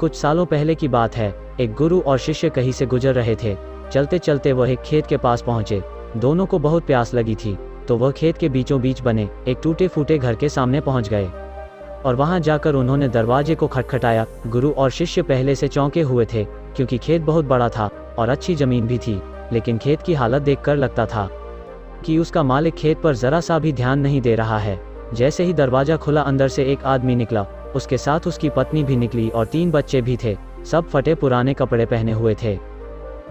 कुछ सालों पहले की बात है। एक गुरु और शिष्य कहीं से गुजर रहे थे। चलते चलते वह एक खेत के पास पहुंचे। दोनों को बहुत प्यास लगी थी, तो वह खेत के बीचों बीच बने एक टूटे फूटे घर के सामने पहुंच गए और वहां जाकर उन्होंने दरवाजे को खटखटाया। गुरु और शिष्य पहले से चौंके हुए थे, क्योंकि खेत बहुत बड़ा था और अच्छी जमीन भी थी, लेकिन खेत की हालत देखकर लगता था कि उसका मालिक खेत पर जरा सा भी ध्यान नहीं दे रहा है। जैसे ही दरवाजा खुला, अंदर से एक आदमी निकला, उसके साथ उसकी पत्नी भी निकली और 3 बच्चे भी थे। सब फटे पुराने कपड़े पहने हुए थे।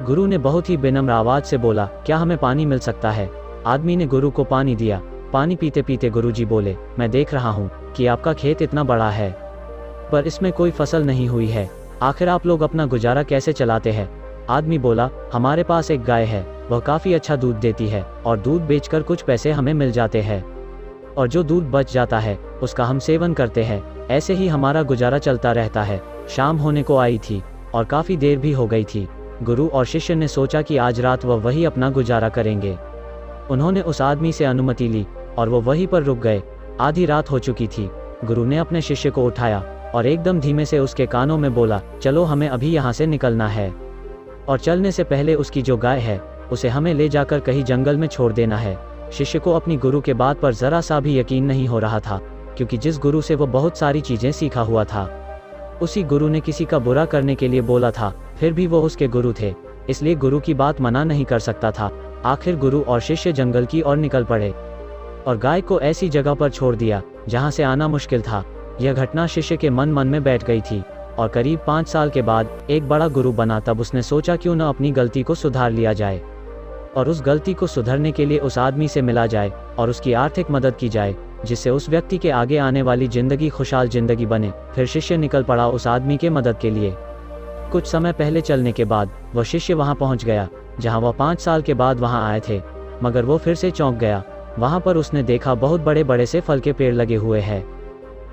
गुरु ने बहुत ही विनम्र आवाज से बोला, क्या हमें पानी मिल सकता है? आदमी ने गुरु को पानी दिया। पानी पीते पीते गुरुजी बोले, मैं देख रहा हूँ कि आपका खेत इतना बड़ा है, पर इसमें कोई फसल नहीं हुई है। आखिर आप लोग अपना गुजारा कैसे चलाते हैं? आदमी बोला, हमारे पास एक गाय है, वह काफी अच्छा दूध देती है और दूध बेचकर कुछ पैसे हमें मिल जाते हैं, और जो दूध बच जाता है उसका हम सेवन करते हैं। ऐसे ही हमारा गुजारा चलता रहता है। शाम होने को आई थी और काफी देर भी हो गई थी। गुरु और शिष्य ने सोचा कि आज रात वह वही अपना गुजारा करेंगे। उन्होंने उस आदमी से अनुमति ली और वो वहीं पर रुक गए। आधी रात हो चुकी थी। गुरु ने अपने शिष्य को उठाया और एकदम धीमे से उसके कानों में बोला, चलो हमें अभी यहाँ से निकलना है, और चलने से पहले उसकी जो गाय है उसे हमें ले जाकर कहीं जंगल में छोड़ देना है। शिष्य को अपनी गुरु के बात पर जरा सा भी यकीन नहीं हो रहा था, क्योंकि जिस गुरु से वो बहुत सारी चीजें सीखा हुआ था, उसी गुरु ने किसी का बुरा करने के लिए बोला था। फिर भी वो उसके गुरु थे, इसलिए गुरु की बात मना नहीं कर सकता था। आखिर गुरु और शिष्य जंगल की ओर निकल पड़े और गाय को ऐसी जगह पर छोड़ दिया जहां से आना मुश्किल था। यह घटना शिष्य के मन में बैठ गई थी, और करीब 5 साल के बाद एक बड़ा गुरु बना। तब उसने सोचा क्यों न अपनी गलती को सुधार लिया जाए, और उस गलती को सुधरने के लिए उस आदमी से मिला जाए और उसकी आर्थिक मदद की जाए, जिससे उस व्यक्ति के आगे आने वाली जिंदगी खुशहाल जिंदगी बने। फिर शिष्य निकल पड़ा उस आदमी के मदद के लिए। कुछ समय पहले चलने के बाद वह शिष्य वहां पहुंच गया जहां वह 5 साल के बाद वहां आए थे, मगर वो फिर से चौंक गया। वहां पर उसने देखा बहुत बड़े बड़े से फल के पेड़ लगे हुए हैं,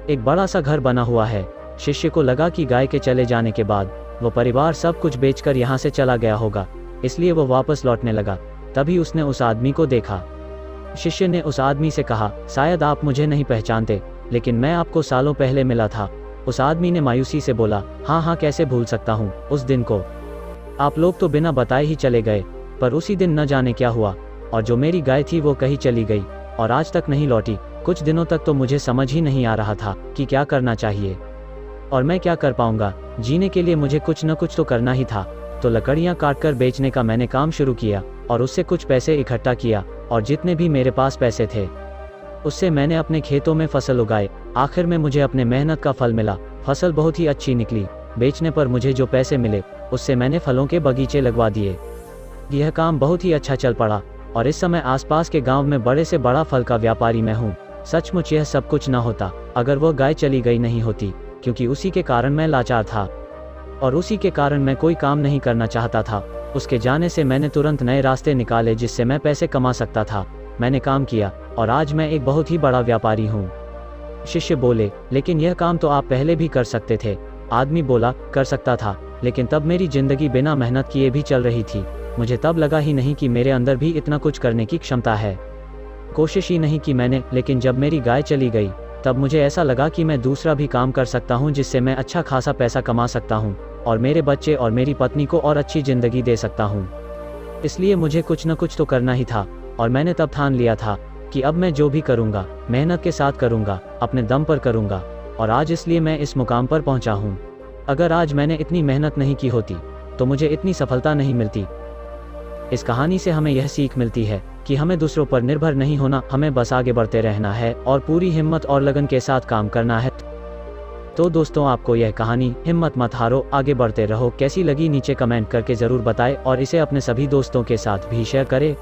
एक बड़ा सा घर बना हुआ है। शिष्य को लगा कि गाय के चले जाने के बाद वो परिवार सब कुछ बेचकर यहाँ से चला गया होगा, इसलिए वो वापस लौटने लगा। तभी उसने उस आदमी को देखा। शिष्य ने उस आदमी से कहा, शायद आप मुझे नहीं पहचानते, लेकिन मैं आपको सालों पहले मिला था। उस आदमी ने मायूसी से बोला, हाँ, कैसे भूल सकता हूँ उस दिन को। आप लोग तो बिना बताए ही चले गए, पर उसी दिन न जाने क्या हुआ, और जो मेरी गाय थी वो कहीं चली गई और आज तक नहीं लौटी। कुछ दिनों तक तो मुझे समझ ही नहीं आ रहा था कि क्या करना चाहिए और मैं क्या कर पाऊंगा। जीने के लिए मुझे कुछ न कुछ तो करना ही था, तो लकड़ियां काटकर बेचने का मैंने काम शुरू किया और उससे कुछ पैसे इकट्ठा किया, और जितने भी मेरे पास पैसे थे उससे मैंने अपने खेतों में फसल उगाए। आखिर में मुझे अपने मेहनत का फल मिला। फसल बहुत ही अच्छी निकली। बेचने पर मुझे जो पैसे मिले उससे मैंने फलों के बगीचे लगवा दिए। यह काम बहुत ही अच्छा चल पड़ा और इस समय आसपास के गांव में बड़े से बड़ा फल का व्यापारी मैं हूँ। सचमुच यह सब कुछ न होता अगर वो गाय चली गई नहीं होती, क्योंकि उसी के कारण मैं लाचार था और उसी के कारण मैं कोई काम नहीं करना चाहता था। उसके जाने से मैंने तुरंत नए रास्ते निकाले जिससे मैं पैसे कमा सकता था। मैंने काम किया और आज मैं एक बहुत ही बड़ा व्यापारी हूँ। शिष्य बोले, लेकिन यह काम तो आप पहले भी कर सकते थे। आदमी बोला, कर सकता था, लेकिन तब मेरी जिंदगी बिना मेहनत किए भी चल रही थी। मुझे तब लगा ही नहीं कि मेरे अंदर भी इतना कुछ करने की क्षमता है। कोशिश ही नहीं की मैंने, लेकिन जब मेरी गाय चली गई तब मुझे ऐसा लगा कि मैं दूसरा भी काम कर सकता हूँ जिससे मैं अच्छा खासा पैसा कमा सकता हूँ और मेरे बच्चे और मेरी पत्नी को और अच्छी जिंदगी दे सकता हूँ। इसलिए मुझे कुछ न कुछ तो करना ही था, और मैंने तब ठान लिया था कि अब मैं जो भी करूँगा मेहनत के साथ करूँगा, अपने दम पर करूँगा, और आज इसलिए मैं इस मुकाम पर पहुँचा हूँ। अगर आज मैंने इतनी मेहनत नहीं की होती तो मुझे इतनी सफलता नहीं मिलती। इस कहानी से हमें यह सीख मिलती है कि हमें दूसरों पर निर्भर नहीं होना, हमें बस आगे बढ़ते रहना है और पूरी हिम्मत और लगन के साथ काम करना है। तो दोस्तों, आपको यह कहानी हिम्मत मत हारो, आगे बढ़ते रहो कैसी लगी नीचे कमेंट करके ज़रूर बताएं और इसे अपने सभी दोस्तों के साथ भी शेयर करें।